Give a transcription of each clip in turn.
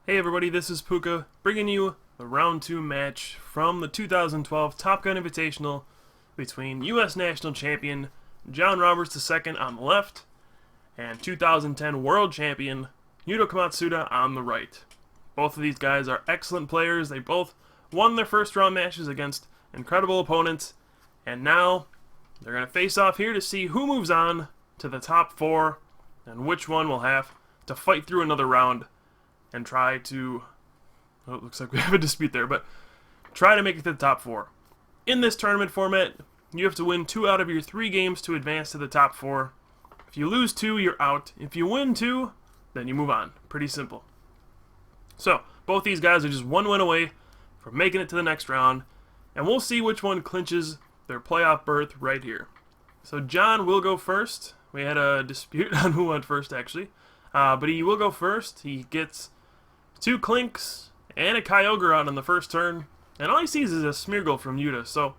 Hey everybody, this is Pooka, bringing you the round 2 match from the 2012 Top Gun Invitational between U.S. National Champion John Roberts II on the left and 2010 World Champion Yuta Komatsuda on the right. Both of these guys are excellent players. They both won their first round matches against incredible opponents, and now they're going to face off here to see who moves on to the top 4 and which one will have to fight through another round and try to, oh, it looks like we have a dispute there, but try to make it to the top 4. In this tournament format, you have to win 2 out of your 3 games to advance to the top 4. If you lose 2, you're out. If you win 2, then you move on. Pretty simple. So, both these guys are just 1 win away from making it to the next round, and we'll see which one clinches their playoff berth right here. So John will go first. We had a dispute on who went first, actually. But he will go first. He gets 2 Klinks and a Kyogre out on the first turn, and all he sees is a Smeargle from Yuta, so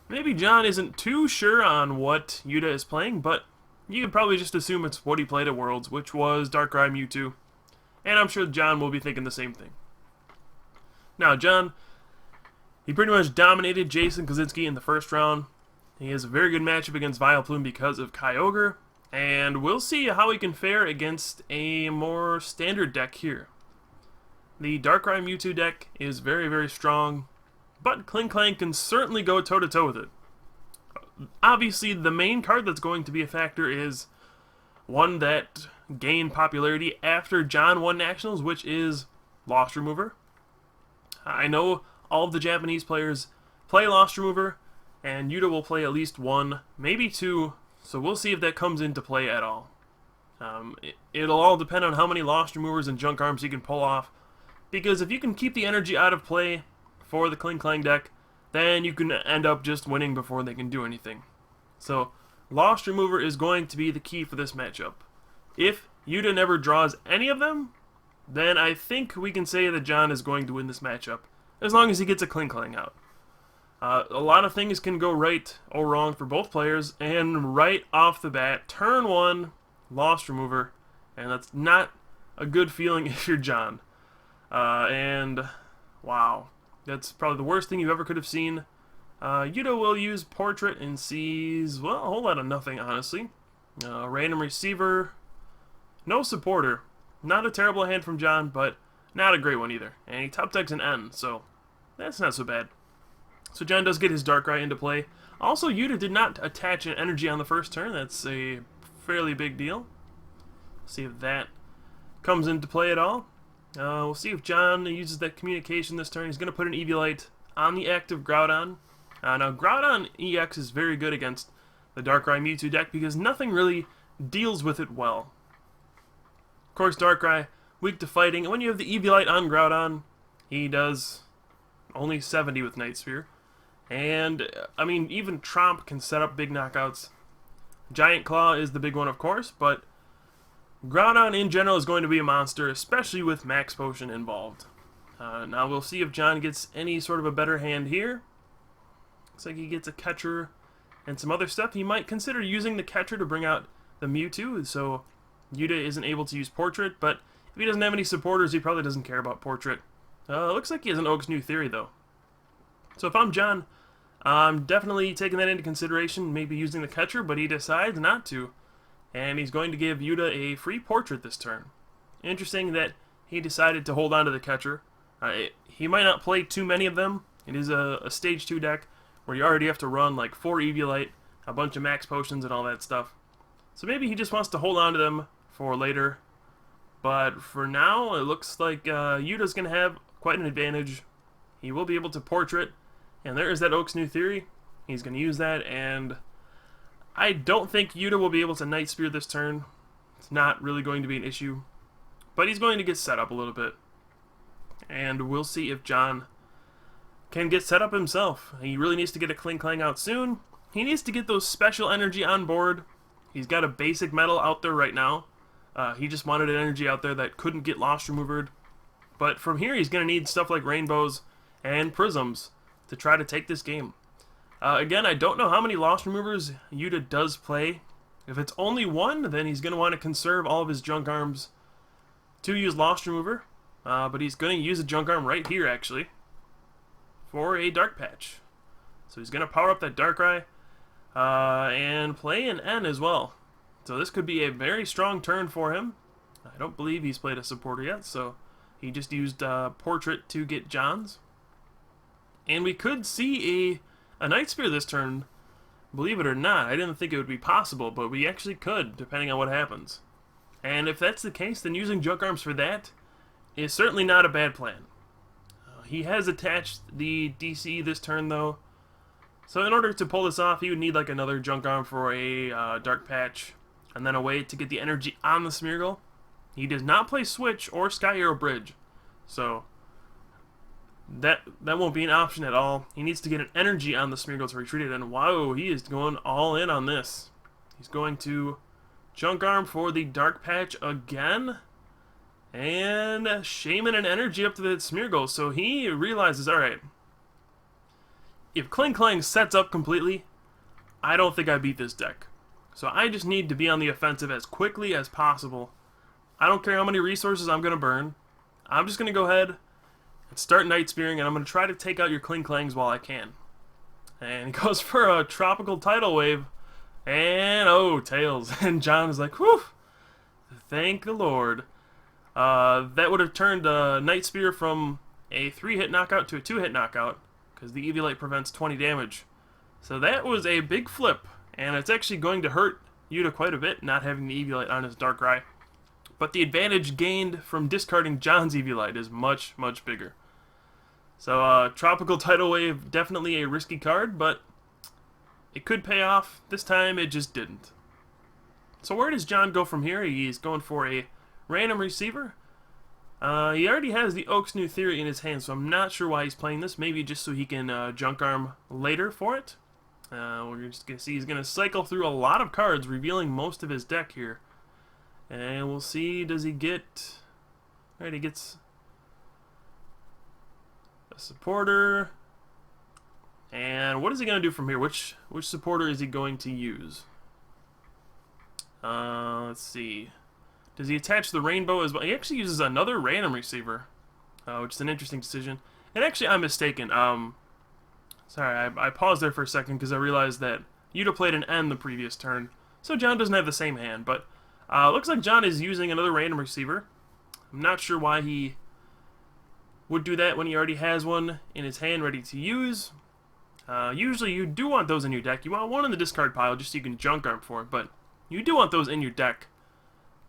maybe John isn't too sure on what Yuta is playing, but you can probably just assume it's what he played at Worlds, which was Darkrai Mewtwo, and I'm sure John will be thinking the same thing. Now, John, he pretty much dominated Jason Kaczynski in the first round. He has a very good matchup against Vileplume because of Kyogre, and we'll see how he can fare against a more standard deck here. The Darkrai Mewtwo deck is very, very strong, but Klinklang can certainly go toe-to-toe with it. Obviously, the main card that's going to be a factor is one that gained popularity after John won Nationals, which is Lost Remover. I know all of the Japanese players play Lost Remover, and Yuta will play at least 1, maybe 2, so we'll see if that comes into play at all. It'll all depend on how many Lost Removers and Junk Arms he can pull off, because if you can keep the energy out of play for the Klinklang deck, then you can end up just winning before they can do anything. So, Lost Remover is going to be the key for this matchup. If Yuta never draws any of them, then I think we can say that John is going to win this matchup, as long as he gets a Klinklang out. A lot of things can go right or wrong for both players, and right off the bat, turn 1, Lost Remover, and that's not a good feeling if you're John. And wow, that's probably the worst thing you ever could have seen. Yuta will use Portrait and sees, well, a whole lot of nothing, honestly. Random Receiver, no Supporter. Not a terrible hand from John, but not a great one either. And he top decks an N, so that's not so bad. So John does get his Darkrai into play. Also, Yuta did not attach an energy on the first turn. That's a fairly big deal. See if that comes into play at all. We'll see if John uses that communication this turn. He's going to put an Eviolite on the active Groudon. Now, Groudon EX is very good against the Darkrai Mewtwo deck because nothing really deals with it well. Of course, Darkrai, weak to fighting, and when you have the Eviolite on Groudon, he does only 70 with Night Sphere. And, I mean, even Tromp can set up big knockouts. Giant Claw is the big one, of course, but Groudon in general is going to be a monster, especially with Max Potion involved. Now we'll see if John gets any sort of a better hand here. Looks like he gets a Catcher and some other stuff. He might consider using the Catcher to bring out the Mewtwo, so Yuta isn't able to use Portrait, but if he doesn't have any supporters, he probably doesn't care about Portrait. Looks like he has an Oak's New Theory, though. So if I'm John, I'm definitely taking that into consideration, maybe using the Catcher, but he decides not to. And he's going to give Yuta a free Portrait this turn. Interesting that he decided to hold on to the Catcher. He might not play too many of them. It is a Stage 2 deck where you already have to run like 4 Eviolite, a bunch of Max Potions, and all that stuff. So maybe he just wants to hold on to them for later. But for now, it looks like Yuta's going to have quite an advantage. He will be able to Portrait, and there is that Oak's New Theory. He's going to use that, and I don't think Yuta will be able to Night Spear this turn. It's not really going to be an issue. But he's going to get set up a little bit. And we'll see if John can get set up himself. He really needs to get a Klinklang out soon. He needs to get those special energy on board. He's got a basic metal out there right now. He just wanted an energy out there that couldn't get Lost Removered. But from here, he's going to need stuff like Rainbows and Prisms to try to take this game. Again, I don't know how many Lost Removers Yuta does play. If it's only 1, then he's going to want to conserve all of his Junk Arms to use Lost Remover. But he's going to use a Junk Arm right here, actually, for a Dark Patch. So he's going to power up that Darkrai and play an N as well. So this could be a very strong turn for him. I don't believe he's played a supporter yet, so he just used Portrait to get John's. And we could see a Night Spear this turn, believe it or not. I didn't think it would be possible, but we actually could, depending on what happens. And if that's the case, then using Junk Arms for that is certainly not a bad plan. He has attached the DC this turn, though. So in order to pull this off, he would need like another Junk Arm for a Dark Patch, and then a way to get the energy on the Smeargle. He does not play Switch or Sky Arrow Bridge, so that won't be an option at all. He needs to get an energy on the Smeargle to retreat it, and wow, he is going all in on this. He's going to Junk Arm for the Dark Patch again, and Shaman and energy up to the Smeargle, so he realizes, alright, if Klinklang sets up completely, I don't think I beat this deck. So I just need to be on the offensive as quickly as possible. I don't care how many resources I'm going to burn. I'm just going to go ahead and start Night Spearing, and I'm going to try to take out your Klinklangs while I can. And he goes for a Tropical Tidal Wave, and oh, Tails. And John is like, whew, thank the Lord. That would have turned Night Spear from a 3-hit knockout to a 2-hit knockout, because the Eviolite prevents 20 damage. So that was a big flip, and it's actually going to hurt Yuta quite a bit, not having the Eviolite on his Darkrai. But the advantage gained from discarding John's Eviolite is much, much bigger. So Tropical Tidal Wave, definitely a risky card, but it could pay off. This time, it just didn't. So where does John go from here? He's going for a random receiver. He already has the Oak's New Theory in his hand, so I'm not sure why he's playing this. Maybe just so he can Junk Arm later for it. We're just going to see he's going to cycle through a lot of cards, revealing most of his deck here. And we'll see, does he get... Alright, he gets a supporter. And what is he going to do from here? Which supporter is he going to use? Let's see. Does he attach the Rainbow as well? He actually uses another random receiver, which is an interesting decision. And actually, I'm mistaken. Sorry, I paused there for a second because I realized that Yuta played an N the previous turn, so John doesn't have the same hand. But looks like John is using another random receiver. I'm not sure why he would do that when he already has one in his hand ready to use. Usually, you do want those in your deck. You want one in the discard pile just so you can Junk Arm for it, but you do want those in your deck.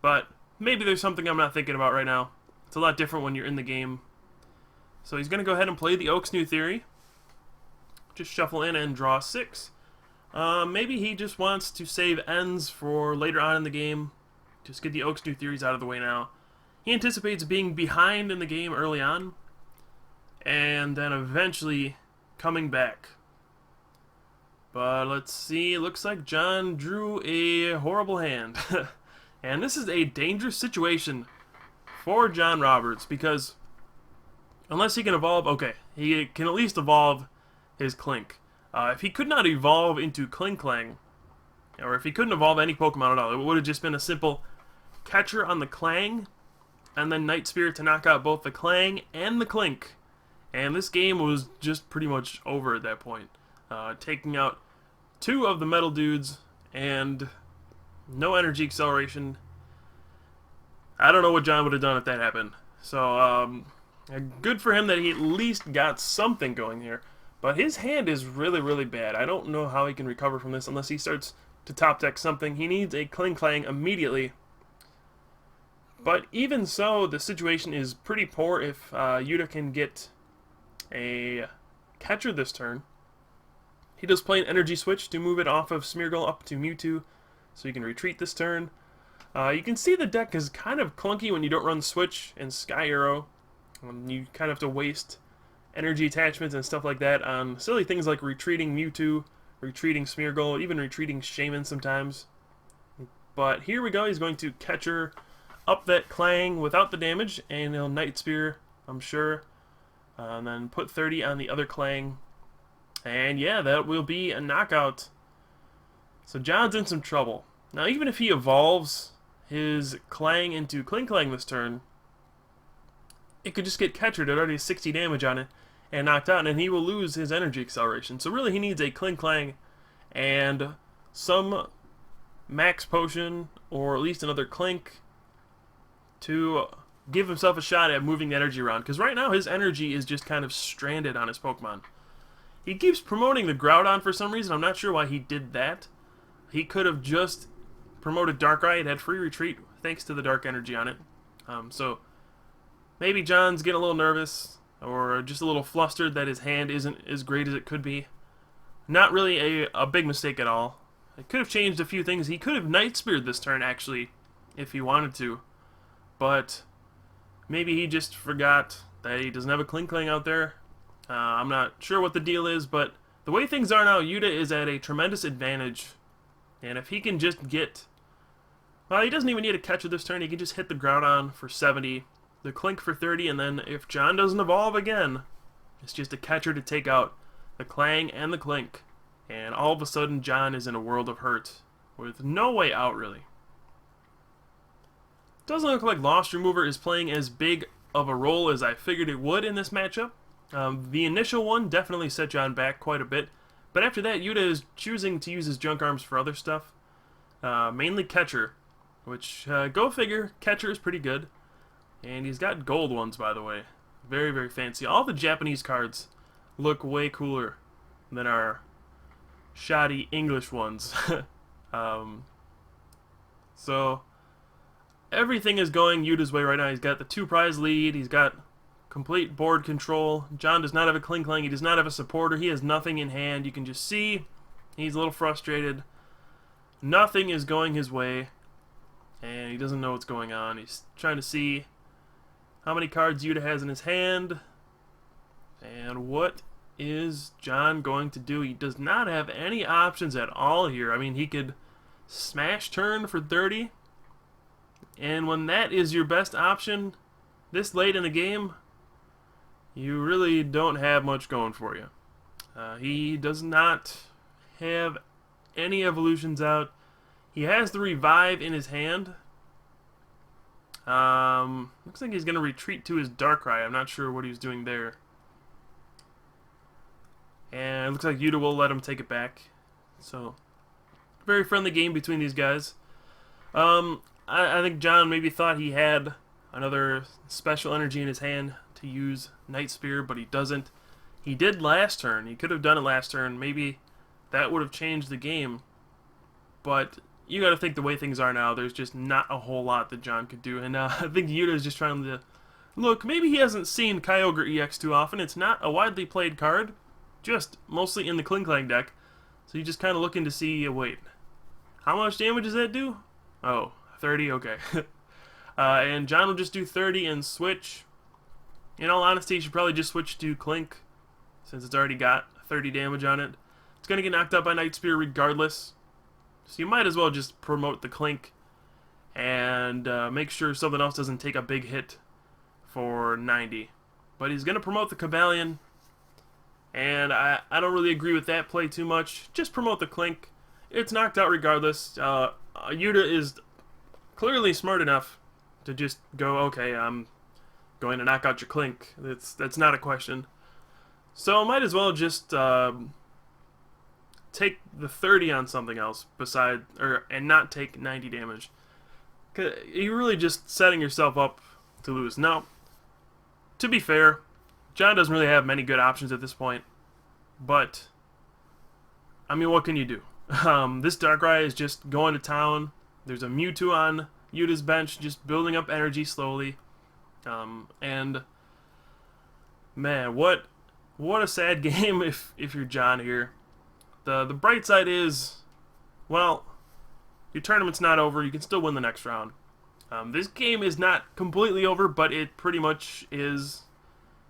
But maybe there's something I'm not thinking about right now. It's a lot different when you're in the game. So he's going to go ahead and play the Oak's New Theory. Just shuffle in and draw 6. Maybe he just wants to save ends for later on in the game. Just get the Oak's New Theories out of the way now. He anticipates being behind in the game early on, and then eventually coming back. But let's see, it looks like John drew a horrible hand. And this is a dangerous situation for John Roberts, because unless he can evolve, okay, he can at least evolve his Klink. If he could not evolve into Klinklang, or if he couldn't evolve any Pokemon at all, it would have just been a simple Catcher on the Klang, and then Night Spear to knock out both the Klang and the Klink. And this game was just pretty much over at that point. Taking out 2 of the Metal Dudes, and no energy acceleration. I don't know what John would have done if that happened. So, good for him that he at least got something going here. But his hand is really, really bad. I don't know how he can recover from this unless he starts to top deck something. He needs a Klinklang immediately. But even so, the situation is pretty poor if Yuta can get a catcher this turn. He does play an energy switch to move it off of Smeargle up to Mewtwo, so you can retreat this turn. You can see the deck is kind of clunky when you don't run Switch and Sky Arrow. You kind of have to waste energy attachments and stuff like that on silly things like retreating Mewtwo, retreating Smeargle, even retreating Shaman sometimes. But here we go, he's going to catcher up that Klang without the damage, and he'll Night Spear, I'm sure. And then put 30 on the other Klang. And yeah, that will be a knockout. So John's in some trouble. Now, even if he evolves his Klang into Klinklang this turn, it could just get Catchered. It already has 60 damage on it and knocked out, and he will lose his energy acceleration. So really he needs a Klinklang and some max potion, or at least another Klink, to give himself a shot at moving the energy around. Because right now his energy is just kind of stranded on his Pokemon. He keeps promoting the Groudon for some reason. I'm not sure why he did that. He could have just promoted Darkrai. It had free retreat thanks to the dark energy on it. So maybe John's getting a little nervous or just a little flustered that his hand isn't as great as it could be. Not really a big mistake at all. It could have changed a few things. He could have Night Speared this turn, actually, if he wanted to. But maybe he just forgot that he doesn't have a Klinklang out there. I'm not sure what the deal is, but the way things are now, Yuta is at a tremendous advantage. And if he can just get... Well, he doesn't even need a catcher this turn. He can just hit the Groudon for 70, the Klink for 30, and then if John doesn't evolve again, it's just a catcher to take out the Klang and the Klink. And all of a sudden, John is in a world of hurt with no way out, really. Doesn't look like Lost Remover is playing as big of a role as I figured it would in this matchup. The initial one definitely set John back quite a bit, but after that, Yuta is choosing to use his Junk Arms for other stuff, mainly Catcher, which, go figure, Catcher is pretty good, and he's got gold ones, by the way. Very, very fancy. All the Japanese cards look way cooler than our shoddy English ones. So everything is going Yuta's way right now. He's got the 2-prize lead. He's got complete board control. John does not have a Klinklang. He does not have a supporter. He has nothing in hand. You can just see he's a little frustrated. Nothing is going his way, and he doesn't know what's going on. He's trying to see how many cards Yuta has in his hand, and what is John going to do? He does not have any options at all here. I mean, he could Smash Turn for 30, and when that is your best option this late in the game, you really don't have much going for you. He does not have any evolutions out. He has the Revive in his hand. Looks like he's going to retreat to his Darkrai. I'm not sure what he's doing there. And it looks like Yuta will let him take it back. So, very friendly game between these guys. I think John maybe thought he had another special energy in his hand to use Night Spear, but he doesn't. He did last turn. He could have done it last turn. Maybe that would have changed the game. But you got to think the way things are now, there's just not a whole lot that John could do. And I think Yuta is just trying to... Look, maybe he hasn't seen Kyogre EX too often. It's not a widely played card, just mostly in the Klinklang deck. So you're just kind of looking to see, wait, how much damage does that do? Oh, 30? Okay. And John will just do 30 and switch. In all honesty, you should probably just switch to Klink, since it's already got 30 damage on it. It's going to get knocked out by Night Spear regardless. So you might as well just promote the Klink and make sure something else doesn't take a big hit for 90. But he's going to promote the Cobalion, and I don't really agree with that play too much. Just promote the Klink. It's knocked out regardless. Yuta is clearly smart enough to just go, okay, I'm going to knock out your Klink. That's not a question. So might as well just take the 30 on something else and not take 90 damage. You're really just setting yourself up to lose. Now, to be fair, John doesn't really have many good options at this point, but I mean, what can you do? This Darkrai is just going to town. There's a Mewtwo on Yuta's bench, just building up energy slowly. And man, what a sad game if you're John here. The bright side is, well, your tournament's not over. You can still win the next round. This game is not completely over, but it pretty much is.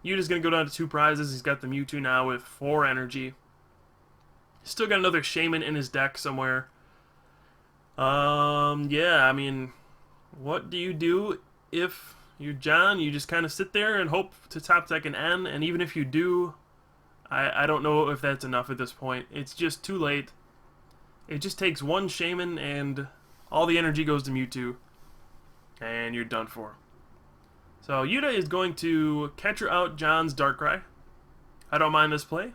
Yuta's going to go down to 2 prizes. He's got the Mewtwo now with 4 energy. He's still got another Shaman in his deck somewhere. Yeah, I mean, what do you do if you're John? You just kind of sit there and hope to top deck an N, and even if you do, I don't know if that's enough at this point. It's just too late. It just takes one Shaman and all the energy goes to Mewtwo, and you're done for. So Yuta is going to catcher out John's Darkrai. I don't mind this play.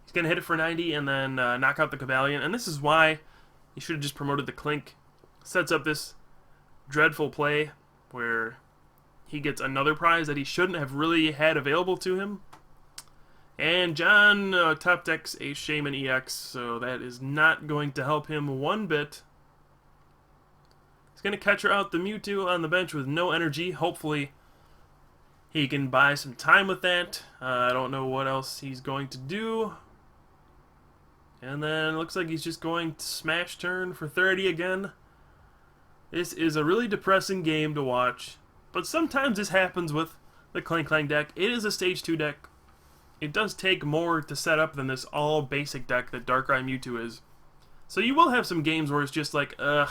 He's going to hit it for 90 and then knock out the Cavalion. And this is why he should have just promoted the Klink. Sets up this dreadful play where he gets another prize that he shouldn't have really had available to him. And John top decks a Shaman EX, so that is not going to help him one bit. He's going to catcher out the Mewtwo on the bench with no energy. Hopefully he can buy some time with that. I don't know what else he's going to do. And then it looks like he's just going to smash turn for 30 again. This is a really depressing game to watch. But sometimes this happens with the Klinklang deck. It is a stage 2 deck. It does take more to set up than this all basic deck that Darkrai Mewtwo is. So you will have some games where it's just like, ugh,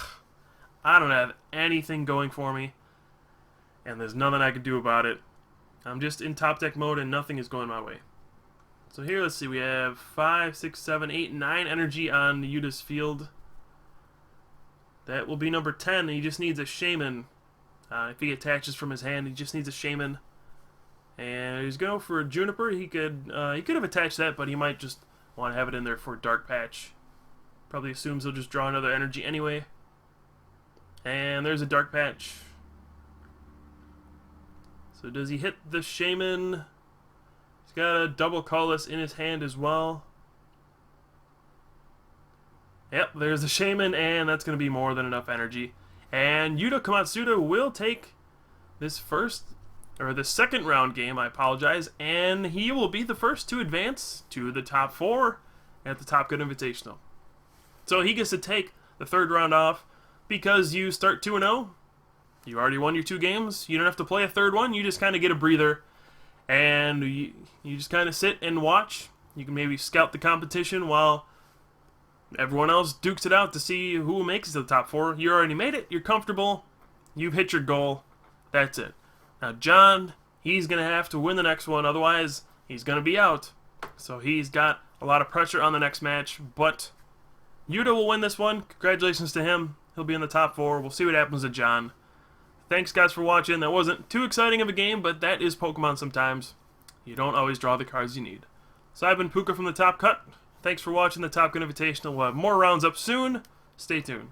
I don't have anything going for me. And there's nothing I can do about it. I'm just in top deck mode and nothing is going my way. So here, let's see, we have 5, 6, 7, 8, 9 energy on Yuta's field. That will be number 10. He just needs a Shaman. If he attaches from his hand, he just needs a Shaman. And he's going for a Juniper. He could have attached that, but he might just want to have it in there for Dark Patch. Probably assumes he'll just draw another energy anyway. And there's a Dark Patch. So does he hit the Shaman? He's got a double colorless in his hand as well. Yep, there's the Shaman, and that's going to be more than enough energy. And Yuta Komatsuda will take this second round game, I apologize, and he will be the first to advance to the top 4 at the Top Gun Invitational. So he gets to take the third round off because you start 2-0. You already won your 2 games. You don't have to play a third one. You just kind of get a breather, and you just kind of sit and watch. You can maybe scout the competition while everyone else dukes it out to see who makes it to the top 4. You already made it. You're comfortable. You've hit your goal. That's it. Now, John, he's going to have to win the next one. Otherwise, he's going to be out. So he's got a lot of pressure on the next match. But Yuta will win this one. Congratulations to him. He'll be in the top 4. We'll see what happens to John. Thanks, guys, for watching. That wasn't too exciting of a game, but that is Pokemon sometimes. You don't always draw the cards you need. So I've been Pooka from the Top Cut. Thanks for watching the Top Gun Invitational. We'll have more rounds up soon. Stay tuned.